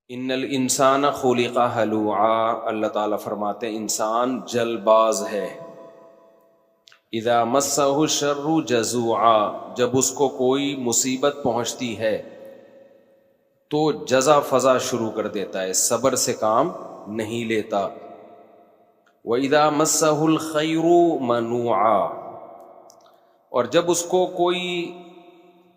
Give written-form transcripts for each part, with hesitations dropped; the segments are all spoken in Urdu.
ان الانسان خلق ہلوعا، اللہ تعالیٰ فرماتے ہیں انسان جل باز ہے۔ اذا مسہ الشر جزوعا، جب اس کو کوئی مصیبت پہنچتی ہے تو جزا فضا شروع کر دیتا ہے، صبر سے کام نہیں لیتا۔ وَإِذَا مَسَّهُ الْخَيْرُ مَنُوعًا، اور جب اس کو کوئی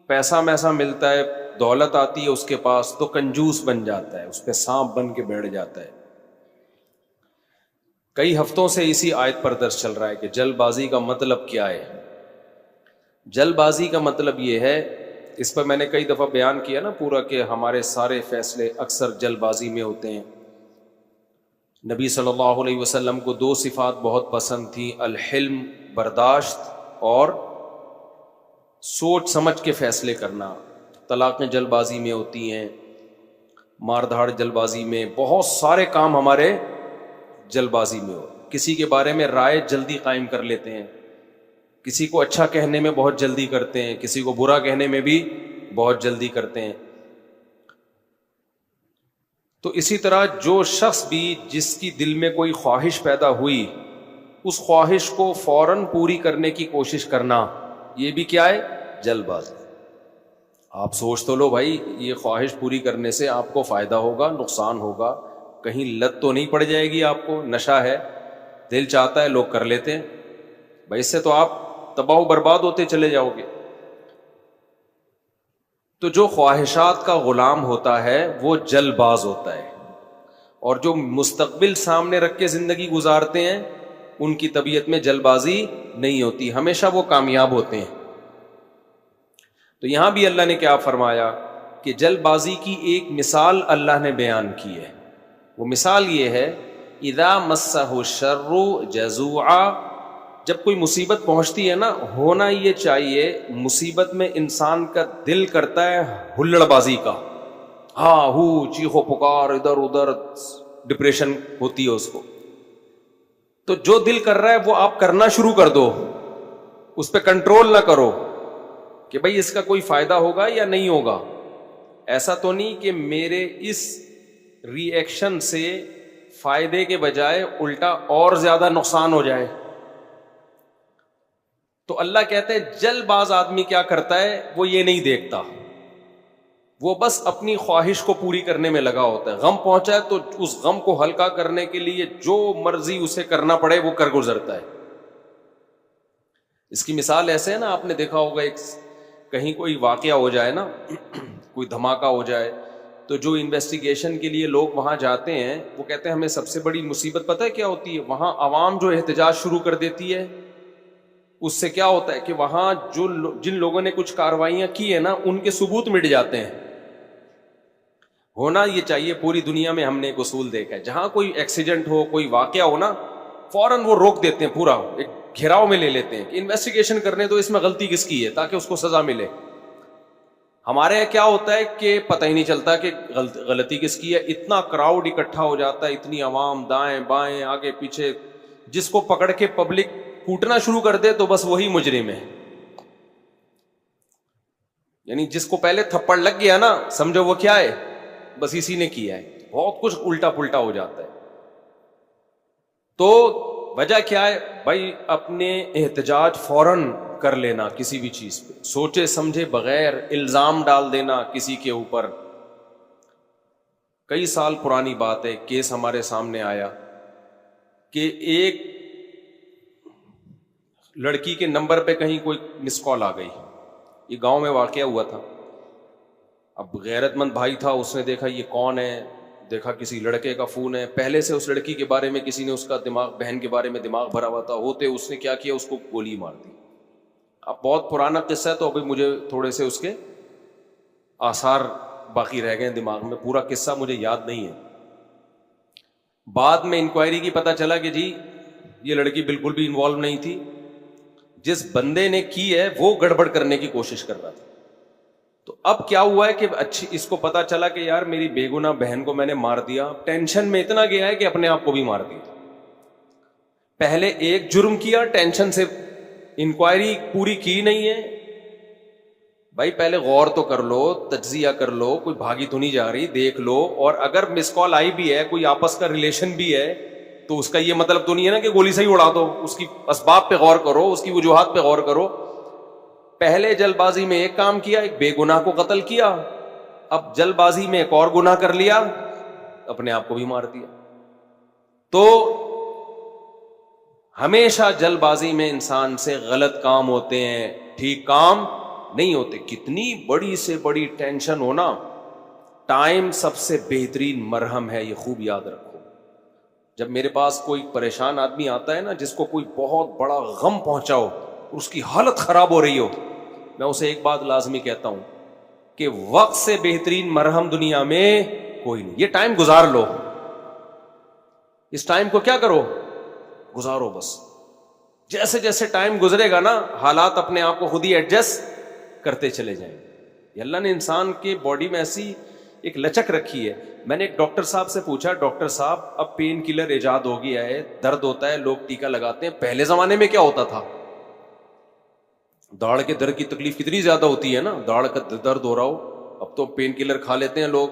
پیسہ میسا ملتا ہے، دولت آتی ہے اس کے پاس، تو کنجوس بن جاتا ہے، اس پہ سانپ بن کے بیٹھ جاتا ہے۔ کئی ہفتوں سے اسی آیت پر درس چل رہا ہے کہ جلد بازی کا مطلب کیا ہے۔ جلد بازی کا مطلب یہ ہے، اس پر میں نے کئی دفعہ بیان کیا نا پورا، کہ ہمارے سارے فیصلے اکثر جلد بازی میں ہوتے ہیں۔ نبی صلی اللہ علیہ وسلم کو دو صفات بہت پسند تھیں، الحلم برداشت، اور سوچ سمجھ کے فیصلے کرنا۔ طلاقیں جلد بازی میں ہوتی ہیں، مار دھاڑ جلد بازی میں، بہت سارے کام ہمارے جلد بازی میں ہو۔ کسی کے بارے میں رائے جلدی قائم کر لیتے ہیں، کسی کو اچھا کہنے میں بہت جلدی کرتے ہیں، کسی کو برا کہنے میں بھی بہت جلدی کرتے ہیں۔ تو اسی طرح جو شخص بھی جس کی دل میں کوئی خواہش پیدا ہوئی، اس خواہش کو فوراً پوری کرنے کی کوشش کرنا، یہ بھی کیا ہے؟ جلد بازی۔ آپ سوچ تو لو بھائی، یہ خواہش پوری کرنے سے آپ کو فائدہ ہوگا، نقصان ہوگا، کہیں لت تو نہیں پڑ جائے گی آپ کو؟ نشہ ہے، دل چاہتا ہے، لوگ کر لیتے ہیں بھائی، اس سے تو آپ تباہ و برباد ہوتے چلے جاؤ گے۔ تو جو خواہشات کا غلام ہوتا ہے وہ جلد باز ہوتا ہے، اور جو مستقبل سامنے رکھ کے زندگی گزارتے ہیں ان کی طبیعت میں جلد بازی نہیں ہوتی، ہمیشہ وہ کامیاب ہوتے ہیں۔ تو یہاں بھی اللہ نے کیا فرمایا کہ جلد بازی کی ایک مثال اللہ نے بیان کی ہے۔ وہ مثال یہ ہے، اذا مسہ الشر جزوعا، جب کوئی مصیبت پہنچتی ہے نا، ہونا یہ چاہیے مصیبت میں انسان کا دل کرتا ہے ہلڑ بازی کا، ہاں ہو چیخو پکار، ادھر ادھر ڈپریشن ہوتی ہے اس کو۔ تو جو دل کر رہا ہے وہ آپ کرنا شروع کر دو، اس پہ کنٹرول نہ کرو کہ بھئی اس کا کوئی فائدہ ہوگا یا نہیں ہوگا۔ ایسا تو نہیں کہ میرے اس ری ایکشن سے فائدے کے بجائے الٹا اور زیادہ نقصان ہو جائے۔ تو اللہ کہتے ہیں جلد باز آدمی کیا کرتا ہے، وہ یہ نہیں دیکھتا، وہ بس اپنی خواہش کو پوری کرنے میں لگا ہوتا ہے۔ غم پہنچا ہے تو اس غم کو ہلکا کرنے کے لیے جو مرضی اسے کرنا پڑے وہ کر گزرتا ہے۔ اس کی مثال ایسے ہے نا، آپ نے دیکھا ہوگا ایک کہیں کوئی واقعہ ہو جائے نا، کوئی دھماکہ ہو جائے، تو جو انویسٹیگیشن کے لیے لوگ وہاں جاتے ہیں وہ کہتے ہیں ہمیں سب سے بڑی مصیبت پتہ ہے کیا ہوتی ہے؟ وہاں عوام جو احتجاج شروع کر دیتی ہے، اس سے کیا ہوتا ہے کہ وہاں جن لوگوں نے کچھ کاروائیاں کی ہیں نا، ان کے ثبوت مٹ جاتے ہیں۔ ہونا یہ چاہیے، پوری دنیا میں ہم نے ایک اصول دیکھا ہے، جہاں کوئی ایکسیڈنٹ ہو، کوئی واقعہ ہو نا، فوراً وہ روک دیتے ہیں، پورا ایک گھیراؤ میں لے لیتے ہیں کہ انویسٹیگیشن کرنے تو اس میں غلطی کس کی ہے، تاکہ اس کو سزا ملے۔ ہمارے یہاں کیا ہوتا ہے کہ پتہ ہی نہیں چلتا کہ غلطی کس کی ہے، اتنا کراؤڈ اکٹھا ہو جاتا ہے، اتنی عوام دائیں بائیں آگے پیچھے، جس کو پکڑ کے پبلک کوٹنا شروع کر دے تو بس وہی مجرم ہے۔ یعنی جس کو پہلے تھپڑ لگ گیا نا، سمجھو وہ کیا ہے، بس اسی نے کیا ہے۔ بہت کچھ الٹا پلٹا ہو جاتا ہے۔ تو وجہ کیا ہے بھائی؟ اپنے احتجاج فوراً کر لینا کسی بھی چیز پہ، سوچے سمجھے بغیر الزام ڈال دینا کسی کے اوپر۔ کئی سال پرانی بات ہے، کیس ہمارے سامنے آیا کہ ایک لڑکی کے نمبر پہ کہیں کوئی مس کال آ گئی، یہ گاؤں میں واقعہ ہوا تھا۔ اب غیرت مند بھائی تھا، اس نے دیکھا یہ کون ہے، دیکھا کسی لڑکے کا فون ہے، پہلے سے اس لڑکی کے بارے میں کسی نے اس کا دماغ، بہن کے بارے میں دماغ بھرا ہوا تھا، ہوتے اس نے کیا کیا، اس کو گولی مار دی۔ اب بہت پرانا قصہ ہے تو ابھی مجھے تھوڑے سے اس کے آثار باقی رہ گئے دماغ میں، پورا قصہ مجھے یاد نہیں ہے۔ بعد میں انکوائری کی پتہ چلا کہ جی یہ لڑکی بالکل بھی انوالو نہیں تھی، جس بندے نے کی ہے وہ گڑبڑ کرنے کی کوشش کر رہا تھا۔ تو اب کیا ہوا ہے کہ اس کو پتا چلا کہ یار میری بے گناہ بہن کو میں نے مار دیا، ٹینشن میں اتنا گیا ہے کہ اپنے آپ کو بھی مار دیا۔ پہلے ایک جرم کیا، ٹینشن سے انکوائری پوری کی نہیں ہے، بھائی پہلے غور تو کر لو، تجزیہ کر لو، کوئی بھاگی تو نہیں جا رہی، دیکھ لو، اور اگر مس کال آئی بھی ہے، کوئی آپس کا ریلیشن بھی ہے، تو اس کا یہ مطلب تو نہیں ہے نا کہ گولی سے ہی اڑا دو، اس کی اسباب پہ غور کرو، اس کی وجوہات پہ غور کرو. پہلے جلد بازی میں ایک کام کیا، ایک بے گناہ کو قتل کیا، اب جلد بازی میں ایک اور گناہ کر لیا، اپنے آپ کو بھی مار دیا. تو ہمیشہ جلد بازی میں انسان سے غلط کام ہوتے ہیں، ٹھیک کام نہیں ہوتے. کتنی بڑی سے بڑی ٹینشن ہونا، ٹائم سب سے بہترین مرہم ہے، یہ خوب یاد رکھو. جب میرے پاس کوئی پریشان آدمی آتا ہے نا، جس کو کوئی بہت بڑا غم پہنچا ہو، اس کی حالت خراب ہو رہی ہو، میں اسے ایک بات لازمی کہتا ہوں کہ وقت سے بہترین مرہم دنیا میں کوئی نہیں. یہ ٹائم گزار لو، اس ٹائم کو کیا کرو، گزارو بس. جیسے جیسے ٹائم گزرے گا نا، حالات اپنے آپ کو خود ہی ایڈجسٹ کرتے چلے جائیں. یہ اللہ نے انسان کے باڈی میں ایسی ایک لچک رکھی ہے. میں نے ایک ڈاکٹر صاحب سے پوچھا، ڈاکٹر صاحب اب پین کلر ایجاد ہو گیا ہے، درد ہوتا ہے، لوگ ٹیکہ لگاتے ہیں، پہلے زمانے میں کیا ہوتا تھا؟ داڑھ کے درد کی تکلیف کتنی زیادہ ہوتی ہے نا، داڑھ کا درد ہو رہا ہو، اب تو پین کلر کھا لیتے ہیں لوگ.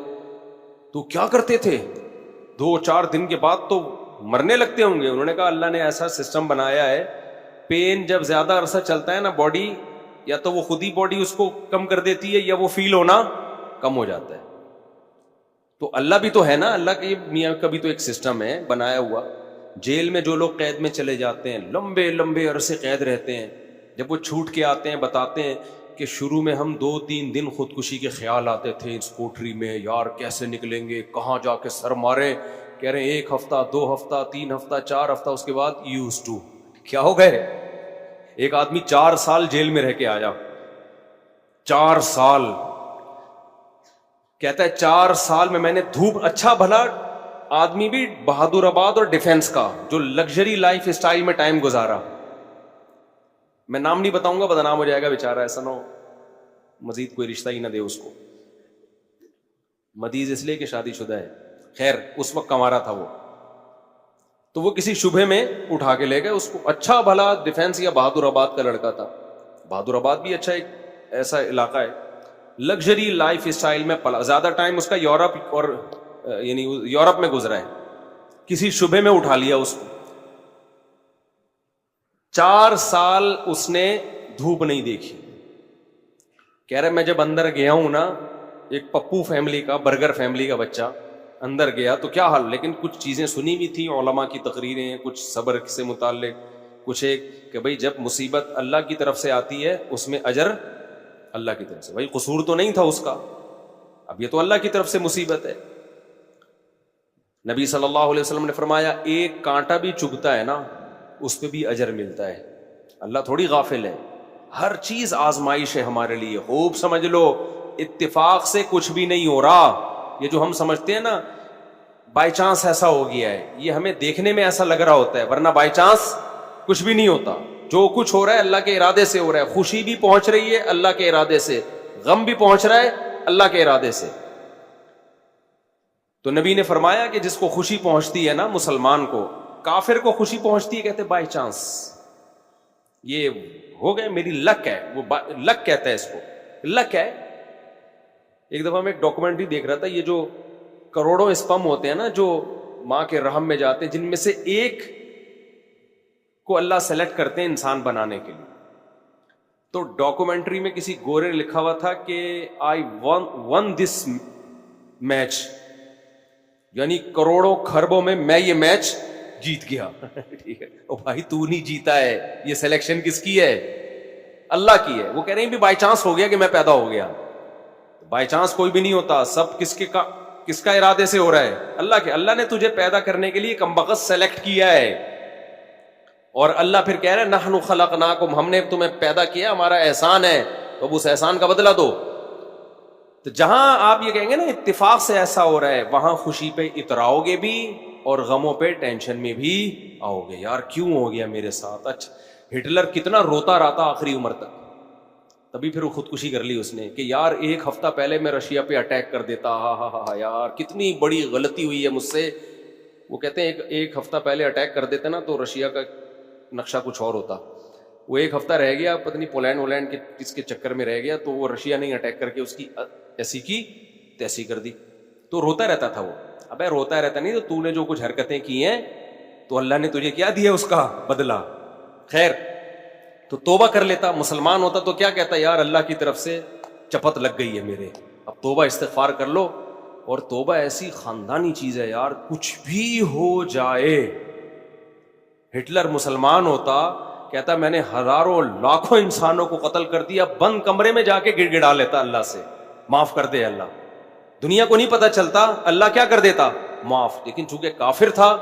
تو کیا کرتے تھے؟ 2-4 دن کے بعد تو مرنے لگتے ہوں گے. انہوں نے کہا اللہ نے ایسا سسٹم بنایا ہے، پین جب زیادہ عرصہ چلتا ہے نا، باڈی یا تو وہ خود ہی باڈی اس کو کم کر دیتی ہے، یا وہ فیل ہونا کم ہو جاتا ہے. تو اللہ بھی تو ہے نا، اللہ کے میاں کا بھی تو ایک سسٹم ہے بنایا ہوا. جیل میں جو لوگ قید میں چلے جاتے ہیں، لمبے لمبے عرصے قید رہتے ہیں، جب وہ چھوٹ کے آتے ہیں، بتاتے ہیں کہ شروع میں ہم 2-3 دن خودکشی کے خیال آتے تھے اس کوٹری میں، یار کیسے نکلیں گے، کہاں جا کے سر ماریں. کہہ رہے ہیں 1 ہفتہ 2 ہفتہ 3 ہفتہ 4 ہفتہ، اس کے بعد یوز ٹو. کیا ہو گئے؟ ایک آدمی 4 سال جیل میں رہ کے آیا، 4 سال. کہتا ہے 4 سال میں نے دھوپ، اچھا بھلا آدمی بھی بہادر آباد اور ڈیفنس کا، جو لگژری لائف اسٹائل میں ٹائم گزارا. میں نام نہیں بتاؤں گا، بدنام ہو جائے گا بیچارہ، ایسا نہ ہو مزید کوئی رشتہ ہی نہ دے اس کو. مدیز اس لیے کہ شادی شدہ ہے. خیر اس وقت کمارا تھا وہ، تو وہ کسی شبہ میں اٹھا کے لے گئے اس کو. اچھا بھلا ڈیفنس یا بہادر آباد کا لڑکا تھا. بہادر آباد بھی اچھا ایک ایسا علاقہ ہے، لگژری لائف اسٹائل میں پلا. زیادہ ٹائم اس کا یورپ اور یعنی یورپ میں گزرا ہے. کسی شبہ میں اٹھا لیا اس کو. 4 سال اس نے دھوپ نہیں دیکھی. کہہ رہے میں جب اندر گیا ہوں نا، ایک پپو فیملی کا، برگر فیملی کا بچہ اندر گیا تو کیا حال، لیکن کچھ چیزیں سنی بھی تھی، علماء کی تقریریں، کچھ صبر سے متعلق، کچھ ایک کہ بھئی جب مصیبت اللہ کی طرف سے آتی ہے اس میں اجر اللہ کی طرف سے. بھئی قصور تو نہیں تھا اس کا، اب یہ تو اللہ کی طرف سے مصیبت ہے. نبی صلی اللہ علیہ وسلم نے فرمایا ایک کانٹا بھی چبھتا ہے نا، اس پہ بھی اجر ملتا ہے. اللہ تھوڑی غافل ہے، ہر چیز آزمائش ہے ہمارے لیے. خوب سمجھ لو، اتفاق سے کچھ بھی نہیں ہو رہا. یہ جو ہم سمجھتے ہیں نا بائی چانس ایسا ہو گیا ہے، یہ ہمیں دیکھنے میں ایسا لگ رہا ہوتا ہے، ورنہ بائی چانس کچھ بھی نہیں ہوتا. جو کچھ ہو رہا ہے اللہ کے ارادے سے ہو رہا ہے. خوشی بھی پہنچ رہی ہے اللہ کے ارادے سے، غم بھی پہنچ رہا ہے اللہ کے ارادے سے. تو نبی نے فرمایا کہ جس کو خوشی پہنچتی ہے نا مسلمان کو، کافر کو خوشی پہنچتی ہے کہتے بائی چانس، یہ ہو گئے میری لک ہے، وہ لک کہتا ہے اس کو، لک ہے. ایک دفعہ میں ایک ڈاکومنٹری دیکھ رہا تھا، یہ جو کروڑوں اسپم ہوتے ہیں نا جو ماں کے رحم میں جاتے ہیں، جن میں سے ایک کو اللہ سلیکٹ کرتے ہیں انسان بنانے کے لیے. تو ڈاکومنٹری میں کسی گورے نے لکھا ہوا تھا کہ آئی ون دس میچ، یعنی کروڑوں خربوں میں یہ میچ جیت گیا. ٹھیک ہے، او بھائی تو نہیں جیتا ہے، یہ سلیکشن کس کی ہے؟ اللہ کی ہے. وہ کہہ رہے ہیں بھی بائی چانس ہو گیا کہ میں پیدا ہو گیا. بائی چانس کوئی بھی نہیں ہوتا، سب کس کا ارادے سے ہو رہا ہے؟ اللہ کے. اللہ نے تجھے پیدا کرنے کے لیے کمبخت سلیکٹ کیا ہے، اور اللہ پھر کہہ رہے ہیں نحن خلقناکم، ہم نے تمہیں پیدا کیا، ہمارا احسان ہے، تو اب اس احسان کا بدلہ دو. تو جہاں آپ یہ کہیں گے نا اتفاق سے ایسا ہو رہا ہے، وہاں خوشی پہ اتراؤ گے بھی اور غموں پہ ٹینشن میں بھی آؤ گے. یار کیوں ہو گیا میرے ساتھ؟ اچھا ہٹلر کتنا روتا رہتا آخری عمر تک، تبھی پھر وہ خودکشی کر لی اس نے کہ یار 1 ہفتہ پہلے میں رشیا پہ اٹیک کر دیتا، ہاں یار کتنی بڑی غلطی ہوئی ہے مجھ سے. وہ کہتے ہیں ایک ہفتہ پہلے اٹیک کر دیتے نا تو رشیا کا نقشہ کچھ اور ہوتا. وہ ایک ہفتہ رہ گیا, پتہ نہیں پولینڈ ولینڈ کے کس کے چکر میں رہ گیا, تو وہ رشیا نے اٹیک کر کے اس کی ایسی کی تیسی کر دی. تو روتا رہتا تھا وہ. ابے روتا رہتا نہیں, تو نے جو کچھ حرکتیں کی ہیں تو اللہ نے تجھے کیا دیا اس کا بدلہ. خیر, تو توبہ کر لیتا. مسلمان ہوتا تو کیا کہتا, یار اللہ کی طرف سے چپت لگ گئی ہے میرے, اب توبہ استغفار کر لو. اور توبہ ایسی خاندانی چیز ہے یار, کچھ بھی ہو جائے. ہٹلر مسلمان ہوتا, کہتا میں نے ہزاروں لاکھوں انسانوں کو قتل کر دیا, بند کمرے میں جا کے گڑ گڑا لیتا اللہ سے, معاف کر دے اللہ. دنیا کو نہیں پتا چلتا, اللہ کیا کر دیتا, معاف. لیکن چونکہ کافر تھا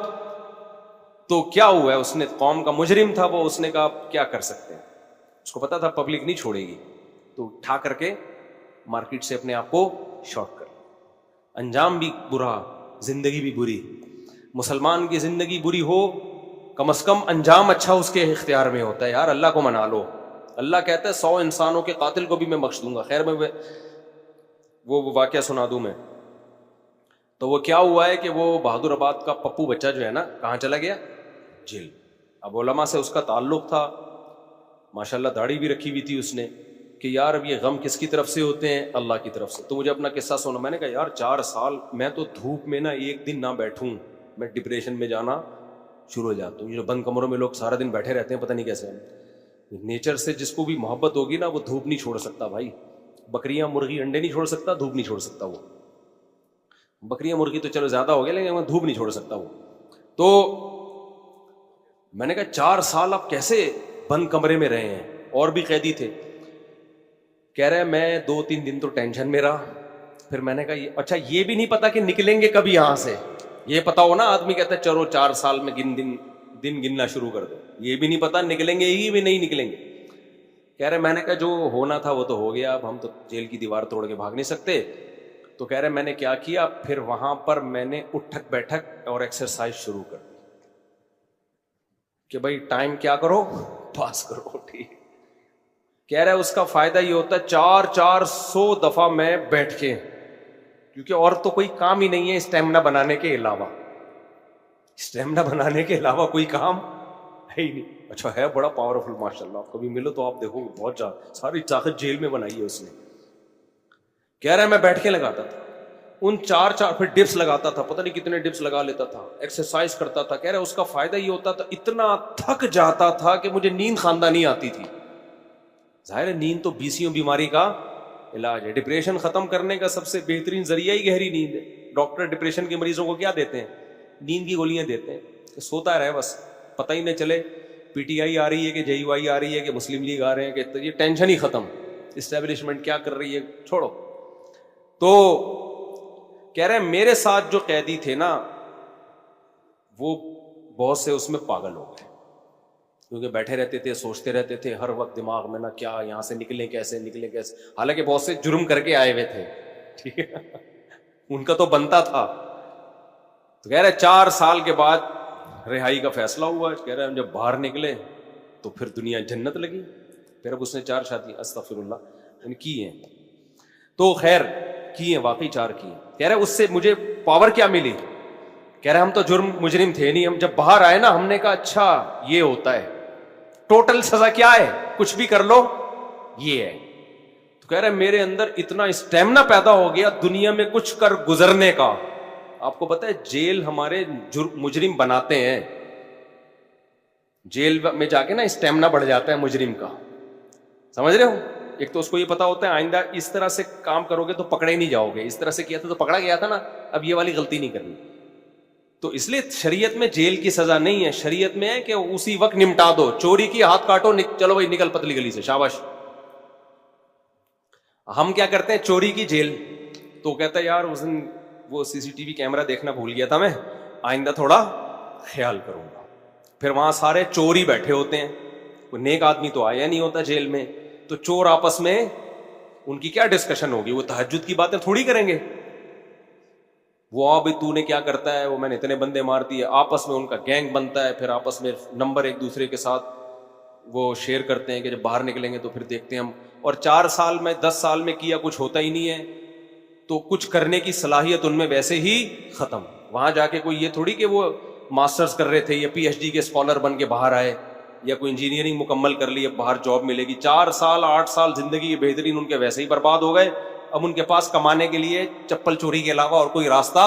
تو کیا ہوا ہے, اس نے قوم کا مجرم تھا وہ, اس نے کہا کیا کر سکتے ہیں, اس کو پتا تھا پبلک نہیں چھوڑے گی, تو اٹھا کر کے مارکیٹ سے اپنے آپ کو شارٹ کر. انجام بھی برا, زندگی بھی بری. مسلمان کی زندگی بری ہو, کم از کم انجام اچھا اس کے اختیار میں ہوتا ہے. یار اللہ کو منا لو. اللہ کہتا ہے 100 انسانوں کے قاتل کو بھی میں بخش دوں گا. خیر میں وہ واقعہ سنا دوں میں. تو وہ کیا ہوا ہے کہ وہ بہادر آباد کا پپو بچہ جو ہے نا, کہاں چلا گیا, جیل. اب علماء سے اس کا تعلق تھا, ماشاءاللہ داڑھی بھی رکھی ہوئی تھی اس نے, کہ یار اب یہ غم کس کی طرف سے ہوتے ہیں, اللہ کی طرف سے. تو مجھے اپنا قصہ سنا. میں نے کہا یار 4 سال میں تو دھوپ میں نا ایک دن نہ بیٹھوں, میں ڈپریشن میں جانا شروع ہو جاتا ہوں. یہ جو بند کمروں میں لوگ سارا دن بیٹھے رہتے ہیں, پتہ نہیں کیسے. نیچر سے جس کو بھی محبت ہوگی نا, وہ دھوپ نہیں چھوڑ سکتا بھائی. بکریاں مرغی انڈے نہیں چھوڑ سکتا, دھوپ نہیں چھوڑ سکتا وہ. بکریاں مرغی تو چلو زیادہ ہو گیا, لیکن دھوپ نہیں چھوڑ سکتا وہ. تو میں نے کہا 4 سال آپ کیسے بند کمرے میں رہے ہیں, اور بھی قیدی تھے. کہہ رہے میں 2-3 دن تو ٹینشن میں رہا. پھر میں نے کہا اچھا یہ بھی نہیں پتا کہ نکلیں گے کبھی یہاں سے. یہ پتا ہو نا, آدمی کہتا ہے چلو 4 سال میں دن گننا شروع کر دو. یہ بھی نہیں پتا نکلیں گے ہی بھی نہیں نکلیں گے. کہہ رہے میں نے کہا جو ہونا تھا وہ تو ہو گیا, اب ہم تو جیل کی دیوار توڑ کے بھاگ نہیں سکتے. تو کہہ رہے میں نے کیا کیا, پھر وہاں پر میں نے اٹھک بیٹھک اور ایکسرسائز شروع کر دی کہ بھائی ٹائم کیا کرو, پاس کرو. ٹھیک. کہہ رہے اس کا فائدہ یہ ہوتا ہے 400 دفعہ میں بیٹھ کے, کیونکہ اور تو کوئی کام ہی نہیں ہے اسٹیمنا بنانے کے علاوہ. اسٹیمنا بنانے کے علاوہ کوئی کام ہے ہی نہیں. اچھا ہے بڑا پاورفل ماشاءاللہ, آپ کبھی ملو تو آپ دیکھو گے بہت ساری طاقت جیل میں بنائی ہے اس نے. کہہ رہا ہے میں بیٹھ کے لگاتا تھا ان 4 پھر ڈپس لگاتا تھا, پتہ نہیں کتنے ڈپس لگا لیتا تھا, ایکسرسائز کرتا تھا. کہہ رہا اس کا فائدہ یہ ہوتا تھا اتنا تھک جاتا تھا کہ مجھے نیند خاندانی آتی تھی. ظاہر ہے نیند تو بیسیوں بیماری کا علاج ہے. ڈپریشن ختم کرنے کا سب سے بہترین ذریعہ ہی گہری نیند ہے. ڈاکٹر ڈپریشن کے مریضوں کو کیا دیتے ہیں, نیند کی گولیاں دیتے ہیں کہ سوتا رہے بس, پتہ ہی نہ چلے پی ٹی آئی آ رہی ہے کہ جے یو آئی آ رہی ہے کہ مسلم لیگ آ رہے ہیں, کہ یہ ٹینشن ہی ختم, اسٹیبلشمنٹ کیا کر رہی ہے چھوڑو. تو کہہ رہے ہیں میرے ساتھ جو قیدی تھے نا وہ بہت سے اس میں پاگل ہو گئے, کیونکہ بیٹھے رہتے تھے, سوچتے رہتے تھے ہر وقت دماغ میں نا کیا یہاں سے نکلیں کیسے, حالانکہ بہت سے جرم کر کے آئے ہوئے تھے. ٹھیک ہے, ان کا تو بنتا تھا. تو کہہ رہے 4 سال کے بعد رہائی کا فیصلہ ہوا. کہہ رہے ہم جب باہر نکلے تو پھر دنیا جنت لگی. پھر اب اس نے 4 شادی استغفر اللہ ان کی ہیں. تو خیر کی ہیں, واقعی 4 کی ہیں. کہہ رہے اس سے مجھے پاور کیا ملی. کہہ رہے ہم تو مجرم تھے نہیں, ہم جب باہر آئے نا ہم نے کہا اچھا یہ ہوتا ہے, ٹوٹل سزا کیا ہے, کچھ بھی کر لو یہ ہے. تو کہہ رہے میرے اندر اتنا اسٹیمنا پیدا ہو گیا دنیا میں کچھ کر گزرنے کا. آپ کو پتا ہے جیل ہمارے مجرم بناتے ہیں, جیل میں جا کے نا اسٹیمنا بڑھ جاتا ہے مجرم کا, سمجھ رہے ہو. ایک تو اس کو یہ پتا ہوتا ہے آئندہ اس طرح سے کام کرو گے تو پکڑے ہی نہیں جاؤ گے, اس طرح سے کیا تھا تو پکڑا گیا تھا نا, اب یہ والی غلطی نہیں کرنی. تو اس لیے شریعت میں جیل کی سزا نہیں ہے, شریعت میں ہے کہ اسی وقت نمٹا دو. چوری کی ہاتھ کاٹو, چلو بھائی نکل پتلی گلی سے, شاباش. ہم کیا کرتے ہیں چوری کی جیل, تو کہتا ہے یار اس دن وہ CCTV کیمرہ دیکھنا بھول گیا تھا میں, آئندہ تھوڑا خیال کروں گا. پھر وہاں سارے چور ہی بیٹھے ہوتے ہیں, کوئی نیک آدمی تو آیا نہیں ہوتا جیل میں. تو چور آپس میں ان کی کیا ڈسکشن ہوگی, وہ تہجد کی باتیں تھوڑی کریں گے. وہ ابھی تو نے کیا کرتا ہے, وہ میں نے اتنے بندے مار دیے, آپس میں ان کا گینگ بنتا ہے. پھر آپس میں نمبر ایک دوسرے کے ساتھ وہ شیئر کرتے ہیں کہ جب باہر نکلیں گے تو پھر دیکھتے ہیں ہم. اور 4 سال میں 10 سال میں کیا کچھ ہوتا ہی نہیں ہے, تو کچھ کرنے کی صلاحیت ان میں ویسے ہی ختم. وہاں جا کے کوئی یہ تھوڑی کہ وہ ماسٹرز کر رہے تھے یا PhD کے اسکالر بن کے باہر آئے, یا کوئی انجینئرنگ مکمل کر لی, اب باہر جاب ملے گی, 4 سال 8 سال زندگی کے بہترین ان کے ویسے ہی برباد ہو گئے. اب ان کے پاس کمانے کے لیے چپل چوری کے علاوہ اور کوئی راستہ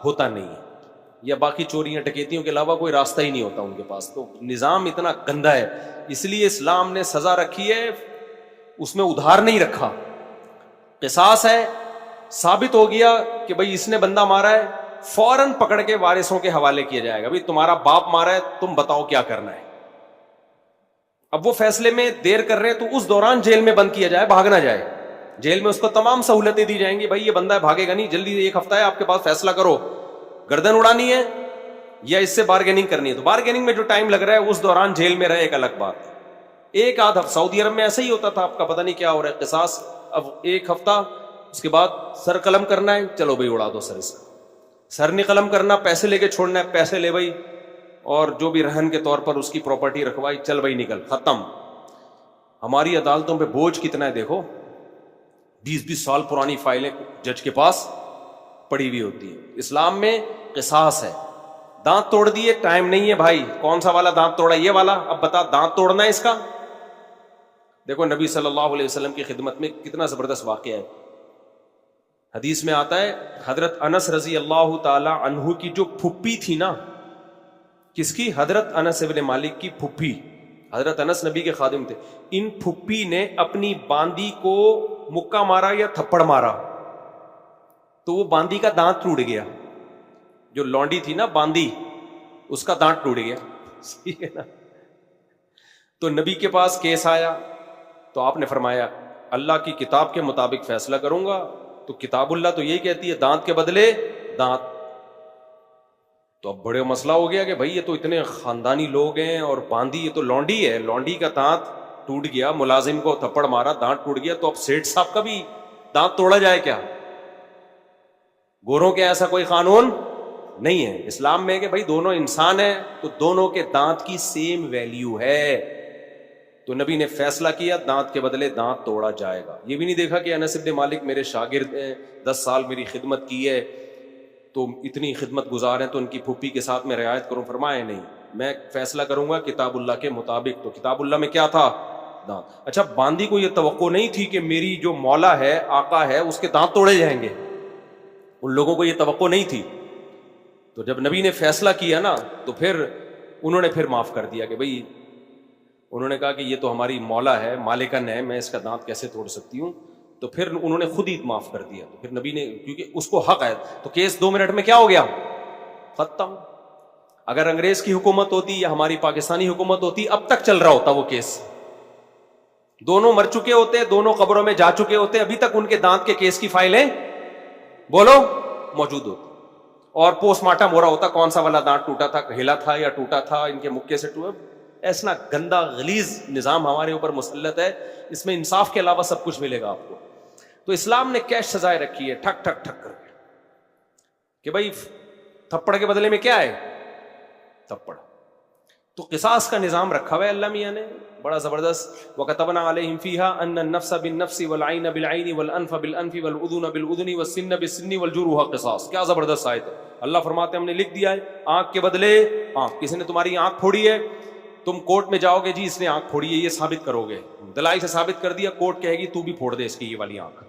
ہوتا نہیں ہے, یا باقی چوریاں ڈکیتیوں کے علاوہ کوئی راستہ ہی نہیں ہوتا ان کے پاس. تو نظام اتنا گندا ہے, اس لیے اسلام نے سزا رکھی ہے, اس میں ادھار نہیں رکھا. قصاص ہے, ثابت ہو گیا کہ بھئی اس نے بندہ مارا ہے, فوراً پکڑ کے وارثوں کے حوالے کیا جائے گا, بھئی تمہارا باپ مارا ہے, تم بتاؤ کیا کرنا ہے. اب وہ فیصلے میں دیر کر رہے ہیں تو اس دوران جیل میں بند کیا جائے, بھاگ نہ جائے. جیل میں اس کو تمام سہولتیں دی جائیں گی, بھائی یہ بندہ بھاگے گا نہیں, جلدی 1 ہفتہ ہے آپ کے پاس, فیصلہ کرو, گردن اڑانی ہے یا اس سے بارگیننگ کرنی ہے. تو بارگیننگ میں جو ٹائم لگ رہا ہے اس دوران جیل میں رہے, ایک الگ بات ہے. 1 آدھ ہفتہ سعودی عرب میں ایسا ہی ہوتا تھا, آپ کا پتہ نہیں کیا ہو رہا ہے. قصاص اب 1 ہفتہ, اس کے بعد سر قلم کرنا ہے, چلو بھائی اڑا دو سر اس کا. سر نہیں قلم کرنا, پیسے لے کے چھوڑنا ہے, پیسے لے بھائی, اور جو بھی رہن کے طور پر اس کی پراپرٹی رکھوائی, چل بھائی نکل, ختم. ہماری عدالتوں پہ بوجھ کتنا ہے دیکھو, 20 سال پرانی فائلیں جج کے پاس پڑی ہوئی ہوتی ہیں. اسلام میں قصاص ہے. دانت توڑ دیے, ٹائم نہیں ہے بھائی, کون سا والا دانت توڑا, یہ والا, اب بتا دانت توڑنا ہے اس کا. دیکھو نبی صلی اللہ علیہ وسلم کی خدمت میں کتنا زبردست واقعہ ہے. حدیث میں آتا ہے, حضرت انس رضی اللہ تعالی عنہ کی جو پھپھی تھی نا, کس کی, حضرت انس ابن مالک کی پھپھی. حضرت انس نبی کے خادم تھے. ان پھپھی نے اپنی باندی کو مکہ مارا یا تھپڑ مارا, تو وہ باندی کا دانت ٹوٹ گیا. جو لونڈی تھی نا باندی, اس کا دانت ٹوٹ گیا, ٹھیک ہے نا. تو نبی کے پاس کیس آیا, تو آپ نے فرمایا اللہ کی کتاب کے مطابق فیصلہ کروں گا. تو کتاب اللہ تو یہی کہتی ہے دانت کے بدلے دانت. تو اب بڑے مسئلہ ہو گیا کہ بھائی یہ تو اتنے خاندانی لوگ ہیں, اور باندی یہ تو لونڈی ہے, لونڈی کا دانت ٹوٹ گیا, ملازم کو تھپڑ مارا, دانت ٹوٹ گیا, تو اب سیٹھ صاحب کا بھی دانت توڑا جائے کیا؟ گوروں کے ایسا کوئی قانون نہیں ہے. اسلام میں کہ بھائی دونوں انسان ہیں, تو دونوں کے دانت کی سیم ویلیو ہے. تو نبی نے فیصلہ کیا دانت کے بدلے دانت توڑا جائے گا. یہ بھی نہیں دیکھا کہ انس بن مالک میرے شاگرد ہیں, 10 سال میری خدمت کی ہے, تو اتنی خدمت گزار ہیں, تو ان کی پھپھی کے ساتھ میں رعایت کروں. فرمایا نہیں, میں فیصلہ کروں گا کتاب اللہ کے مطابق. تو کتاب اللہ میں کیا تھا؟ دانت. اچھا, باندی کو یہ توقع نہیں تھی کہ میری جو مولا ہے, آقا ہے, اس کے دانت توڑے جائیں گے. ان لوگوں کو یہ توقع نہیں تھی. تو جب نبی نے فیصلہ کیا نا, تو پھر انہوں نے پھر معاف کر دیا کہ بھئی, انہوں نے کہا کہ یہ تو ہماری مولا ہے, مالکن ہے, میں اس کا دانت کیسے توڑ سکتی ہوں. تو پھر انہوں نے خود ہی معاف کر دیا. تو پھر نبی نے, کیونکہ اس کو حق ہے, تو کیس 2 منٹ میں کیا ہو گیا, ختم. اگر انگریز کی حکومت ہوتی یا ہماری پاکستانی حکومت ہوتی, اب تک چل رہا ہوتا وہ کیس. دونوں مر چکے ہوتے, دونوں قبروں میں جا چکے ہوتے, ابھی تک ان کے دانت کے کیس کی فائلیں بولو موجود ہوتی, اور پوسٹ مارٹم ہو رہا ہوتا, کون سا والا دانت ٹوٹا تھا, ہلا تھا یا ٹوٹا تھا, ان کے مکے سے ٹوٹا. ایسا گندا غلیظ نظام ہمارے اوپر مسلط ہے. اس میں انصاف کے علاوہ سب کچھ ملے گا آپ کو. تو اسلام نے کیش سزائے رکھی ہے, ٹھک ٹھک ٹھک کر کے, کہ بھائی تھپڑ کے بدلے میں کیا ہے, تھپڑ. تو قصاص کا نظام رکھا ہوا ہے اللہ میاں نے بڑا زبردست. وَكَتَبْنَا عَلَيْهِمْ فِيهَا أَنَّ النَّفْسَ بِالنَّفْسِ وَالْعَيْنَ بِالْعَيْنِ وَالْأَنْفَ بِالْأَنْفِ وَالْأُذُنَ بِالْأُذُنِ وَالسِّنَّ بِالسِّنِّ وَالْجُرُوحَ قِصَاص. کیا زبردست آیت ہے. اللہ فرماتے ہیں ہم نے لکھ دیا ہے, آنکھ کے بدلے آنکھ. کسی نے تمہاری آنکھ پھوڑی ہے, تم کورٹ میں جاؤ گے, جی اس نے آنکھ پھوڑی ہے, یہ ثابت کرو گے, دلائل سے ثابت کر دیا, کورٹ کہے گی تو بھی پھوڑ دے اس کی یہ والی آنکھ.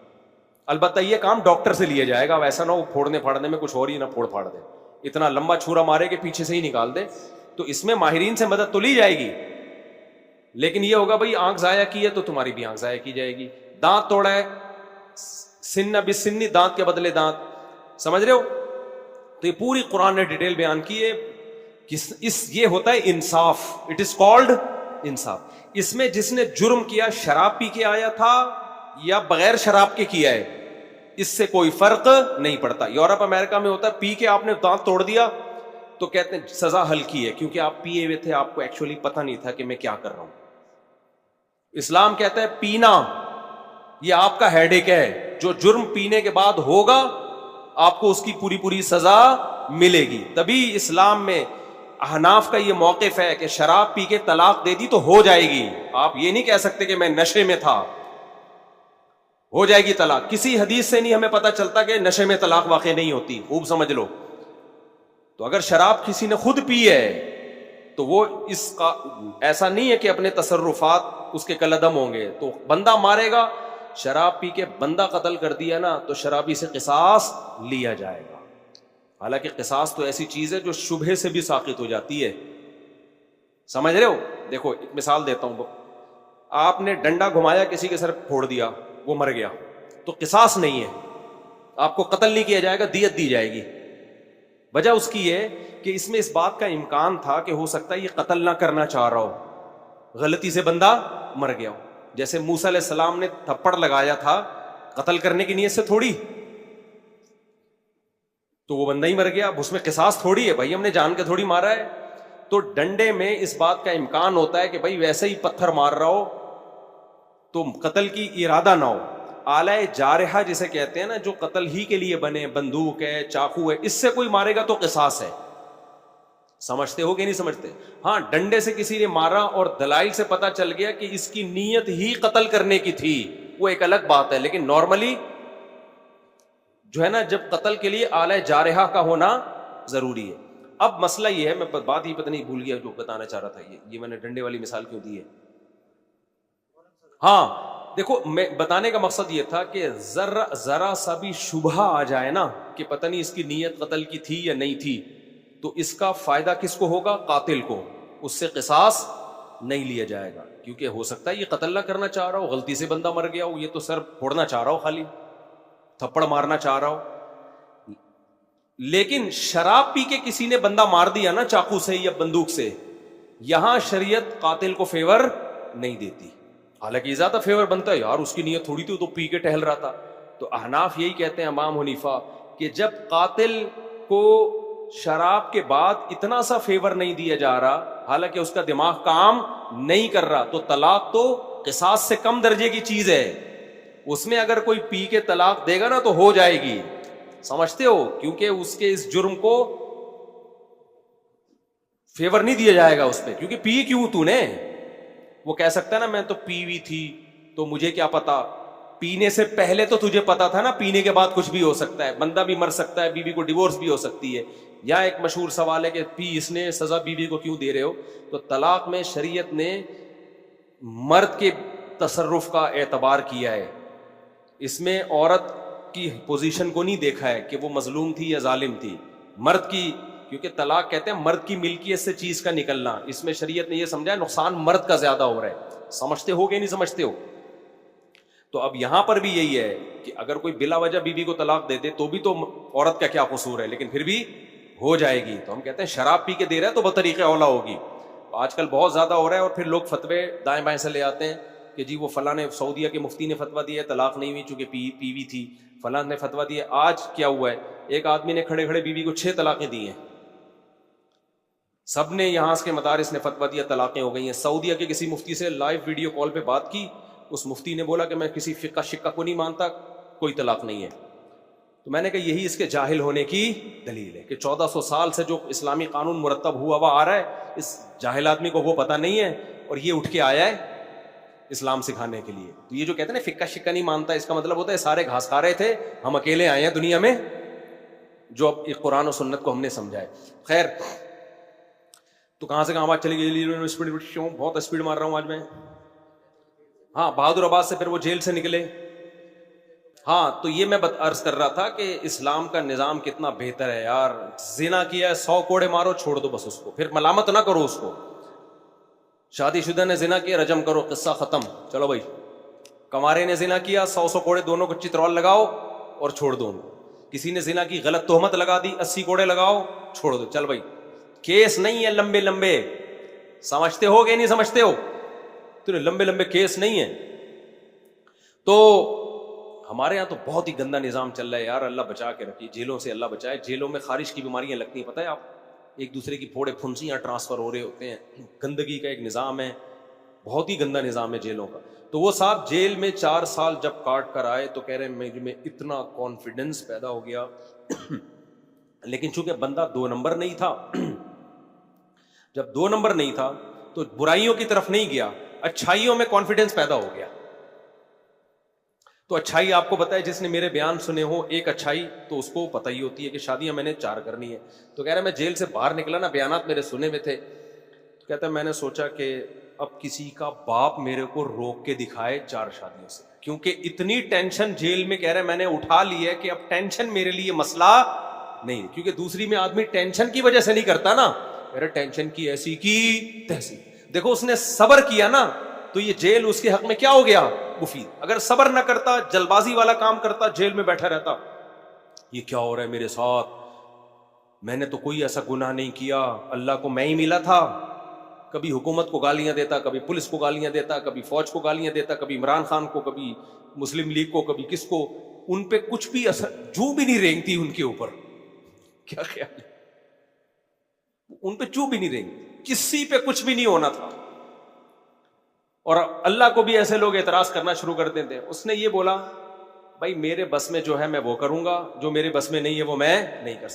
البتہ یہ کام ڈاکٹر سے لیا جائے گا, ویسا نہ ہو پھوڑنے پھاڑنے میں کچھ اور ہی نہ پھوڑ پھاڑ دے, اتنا لمبا چھورا مارے کہ پیچھے سے ہی نکال دے. تو اس میں ماہرین سے مدد تو لی جائے گی, لیکن یہ ہوگا بھائی آنکھ ضائع کی ہے تو تمہاری بھی آنکھ ضائع کی جائے گی. دانت توڑا ہے, سن بسنی, دانت کے بدلے دانت, سمجھ رہے ہو. تو یہ پوری قرآن نے ڈیٹیل بیان کی ہے. یہ ہوتا ہے انصاف, اٹ از کالڈ انصاف. اس میں جس نے جرم کیا شراب پی کے آیا تھا یا بغیر شراب کے کیا ہے, اس سے کوئی فرق نہیں پڑتا. یورپ امریکہ میں ہوتا ہے, پی کے آپ نے دانت توڑ دیا تو کہتے ہیں سزا ہلکی ہے, کیونکہ آپ پیے ہوئے تھے, آپ کو ایکچولی پتہ نہیں تھا کہ میں کیا کر رہا ہوں. اسلام کہتا ہے پینا یہ آپ کا ہیڈ ایک ہے, جو جرم پینے کے بعد ہوگا آپ کو اس کی پوری پوری سزا ملے گی. تبھی اسلام میں احناف کا یہ موقف ہے کہ شراب پی کے طلاق دے دی تو ہو جائے گی. آپ یہ نہیں کہہ سکتے کہ میں نشے میں تھا, ہو جائے گی طلاق. کسی حدیث سے نہیں ہمیں پتہ چلتا کہ نشے میں طلاق واقع نہیں ہوتی, خوب سمجھ لو. تو اگر شراب کسی نے خود پی ہے تو وہ اس کا ایسا نہیں ہے کہ اپنے تصرفات اس کے کالعدم ہوں گے. تو بندہ مارے گا, شراب پی کے بندہ قتل کر دیا نا تو شرابی سے قصاص لیا جائے گا. حالانکہ قصاص تو ایسی چیز ہے جو شبہے سے بھی ساقط ہو جاتی ہے. سمجھ رہے ہو؟ دیکھو ایک مثال دیتا ہوں. آپ نے ڈنڈا گھمایا, کسی کے سر پھوڑ دیا, وہ مر گیا, تو قصاص نہیں ہے, آپ کو قتل نہیں کیا جائے گا, دیت دی جائے گی. وجہ اس کی ہے کہ اس میں اس بات کا امکان تھا کہ ہو سکتا ہے یہ قتل نہ کرنا چاہ رہا ہو, غلطی سے بندہ مر گیا ہو. جیسے موسیٰ علیہ السلام نے تھپڑ لگایا تھا قتل کرنے کی نیت سے تھوڑی, تو وہ بندہ ہی مر گیا. اب اس میں قصاص تھوڑی ہے بھائی, ہم نے جان کے تھوڑی مارا ہے. تو ڈنڈے میں اس بات کا امکان ہوتا ہے کہ بھائی ویسے ہی پتھر مار رہا ہو تو قتل کی ارادہ نہ ہو. آلہ جارحہ جسے کہتے ہیں نا, جو قتل ہی کے لیے بنے, بندوق ہے, چاقو ہے, اس سے کوئی مارے گا تو قصاص ہے. سمجھتے ہو کہ نہیں سمجھتے؟ ہاں, ڈنڈے سے کسی نے مارا اور دلائل سے پتا چل گیا کہ اس کی نیت ہی قتل کرنے کی تھی, وہ ایک الگ بات ہے. لیکن نارملی جو ہے نا, جب قتل کے لیے آلہ جارحہ کا ہونا ضروری ہے. اب مسئلہ یہ ہے, میں بات ہی پتہ نہیں بھول گیا جو بتانا چاہ رہا تھا. یہ میں نے ڈنڈے والی مثال کیوں دی ہے؟ ہاں دیکھو, میں بتانے کا مقصد یہ تھا کہ ذرا سا بھی شبہ آ جائے نا کہ پتہ نہیں اس کی نیت قتل کی تھی یا نہیں تھی, تو اس کا فائدہ کس کو ہوگا؟ قاتل کو. اس سے قصاص نہیں لیا جائے گا, کیونکہ ہو سکتا ہے یہ قتل نہ کرنا چاہ رہا ہو, غلطی سے بندہ مر گیا ہو, یہ تو سر پھوڑنا چاہ رہا ہو, خالی تھپڑ مارنا چاہ رہا ہو. لیکن شراب پی کے کسی نے بندہ مار دیا نا چاقو سے یا بندوق سے, یہاں شریعت قاتل کو فیور نہیں دیتی. حالانکہ زیادہ فیور بنتا ہے, یار اس کی نیت تھوڑی تھی, تو پی کے ٹہل رہا تھا. تو احناف یہی کہتے ہیں, امام حنیفہ, کہ جب قاتل کو شراب کے بعد اتنا سا فیور نہیں دیا جا رہا, حالانکہ اس کا دماغ کام نہیں کر رہا, تو طلاق تو قصاص سے کم درجے کی چیز ہے. اس میں اگر کوئی پی کے طلاق دے گا نا تو ہو جائے گی. سمجھتے ہو؟ کیونکہ اس کے اس جرم کو فیور نہیں دیا جائے گا اس پہ, کیونکہ پی کیوں تو نے. وہ کہہ سکتا ہے نا, میں تو پی ہوئی تھی تو مجھے کیا پتا, پینے سے پہلے تو تجھے پتا تھا نا, پینے کے بعد کچھ بھی ہو سکتا ہے, بندہ بھی مر سکتا ہے, بیوی کو ڈیورس بھی ہو سکتی ہے. یا ایک مشہور سوال ہے کہ پی اس نے, سزا بیوی کو کیوں دے رہے ہو؟ تو طلاق میں شریعت نے مرد کے تصرف کا اعتبار کیا ہے, اس میں عورت کی پوزیشن کو نہیں دیکھا ہے کہ وہ مظلوم تھی یا ظالم تھی. مرد کی, کیونکہ طلاق کہتے ہیں مرد کی ملکیت سے چیز کا نکلنا, اس میں شریعت نے یہ سمجھا ہے نقصان مرد کا زیادہ ہو رہا ہے. سمجھتے ہو کہ نہیں سمجھتے ہو؟ تو اب یہاں پر بھی یہی ہے کہ اگر کوئی بلا وجہ بیوی کو طلاق دے دے تو بھی تو عورت کا کیا قصور ہے, لیکن پھر بھی ہو جائے گی. تو ہم کہتے ہیں شراب پی کے دے رہا ہے تو بطریقہ اولا ہوگی. آج کل بہت زیادہ ہو رہا ہے, اور پھر لوگ فتوے دائیں بائیں سے لے آتے ہیں کہ جی وہ فلاں نے, سعودیہ کے مفتی نے فتویٰ دیا ہے طلاق نہیں ہوئی چونکہ پی ہوئی تھی, فلاں نے فتویٰ دیا. آج کیا ہوا ہے, ایک آدمی نے کھڑے کھڑے بیوی کو 6 طلاقیں دی ہیں, سب نے یہاں کے مدارس نے فتویٰ دیا, طلاقیں ہو گئی ہیں. سعودیہ کے کسی مفتی سے لائیو ویڈیو کال پہ بات کی, اس مفتی نے بولا کہ میں کسی فقہ شقہ کو نہیں مانتا, کوئی طلاق نہیں ہے. تو میں نے کہا یہی اس کے جاہل ہونے کی دلیل ہے کہ 1400 سال سے جو اسلامی قانون مرتب ہوا آ رہا ہے, اس جاہل آدمی کو وہ پتہ نہیں ہے, اور یہ اٹھ کے آیا ہے اسلام سکھانے کے لیے. تو یہ جو کہتے ہیں نا فقہ شقہ نہیں مانتا, اس کا مطلب ہوتا ہے سارے گھاس کھا رہے تھے, ہم اکیلے آئے ہیں دنیا میں جو اب قرآن و سنت کو ہم نے سمجھا ہے. خیر, تو کہاں سے کہاں بات چلی گئی, بہت اسپیڈ مار رہا ہوں آج میں. ہاں, بہادر آباد سے پھر وہ جیل سے نکلے. ہاں, تو یہ میں عرض کر رہا تھا کہ اسلام کا نظام کتنا بہتر ہے یار. زنا کیا ہے 100 کوڑے مارو, چھوڑ دو بس اس کو, پھر ملامت نہ کرو اس کو. شادی شدہ نے زنا کیا, رجم کرو, قصہ ختم, چلو بھائی. کمارے نے زنا کیا, 100 کوڑے دونوں کو چترول لگاؤ اور چھوڑ دو ان کو. کسی نے زنا کی غلط تہمت لگا دی, 80 کوڑے لگاؤ, چھوڑ دو, چل بھائی. کیس نہیں ہے لمبے لمبے, سمجھتے ہو کہ نہیں سمجھتے ہو؟ تو لمبے لمبے کیس نہیں ہیں. تو ہمارے یہاں تو بہت ہی گندا نظام چل رہا ہے یار, اللہ بچا کے رکھیے, جیلوں سے اللہ بچائے. جیلوں میں خارش کی بیماریاں لگتی ہیں, پتہ ہے آپ, ایک دوسرے کی پھوڑے پھنسیاں ٹرانسفر ہو رہے ہوتے ہیں. گندگی کا ایک نظام ہے, بہت ہی گندا نظام ہے جیلوں کا. تو وہ صاحب جیل میں 4 سال جب کاٹ کر آئے تو کہہ رہے ہیں میں اتنا کانفیڈنس پیدا ہو گیا. لیکن چونکہ بندہ 2 نمبر نہیں تھا, جب 2 نمبر نہیں تھا تو برائیوں کی طرف نہیں گیا, اچھائیوں میں کانفیڈنس پیدا ہو گیا. تو اچھائی آپ کو بتائے, جس نے میرے بیان سنے ہو, ایک اچھائی تو اس کو پتہ ہی ہوتی ہے کہ شادیاں میں نے 4 کرنی ہے. تو کہہ رہا ہے میں جیل سے باہر نکلا نا, بیانات میرے سنے ہوئے تھے, کہتا ہے میں نے سوچا کہ اب کسی کا باپ میرے کو روک کے دکھائے 4 شادیوں سے، کیونکہ اتنی ٹینشن جیل میں، کہہ رہے میں نے اٹھا لی ہے کہ اب ٹینشن میرے لیے مسئلہ نہیں، کیونکہ دوسری میں آدمی ٹینشن کی وجہ سے نہیں کرتا نا، میرے ٹینشن کی ایسی کی تیسی. دیکھو اس نے صبر کیا نا تو یہ جیل اس کے حق میں کیا ہو گیا؟ مفید. اگر صبر نہ کرتا، جلد بازی والا کام کرتا، جیل میں بیٹھا رہتا، یہ کیا ہو رہا ہے میرے ساتھ، میں نے تو کوئی ایسا گناہ نہیں کیا، اللہ کو میں ہی ملا تھا. کبھی حکومت کو گالیاں دیتا، کبھی پولیس کو گالیاں دیتا، کبھی فوج کو گالیاں دیتا، کبھی عمران خان کو، کبھی مسلم لیگ کو، کبھی کس کو. ان پہ کچھ بھی اثر، جو بھی نہیں رینگتی ان کے اوپر. کیا خیال ہے؟ ان پہ جو بھی نہیں رینگتی، کسی پہ کچھ بھی نہیں ہونا تھا. اور اللہ کو بھی ایسے لوگ اعتراض کرنا شروع کر دیتے. اس نے یہ بولا بھائی میرے بس میں جو ہے میں وہ کروں گا، جو میرے بس میں نہیں ہے وہ میں نہیں کر سکتا.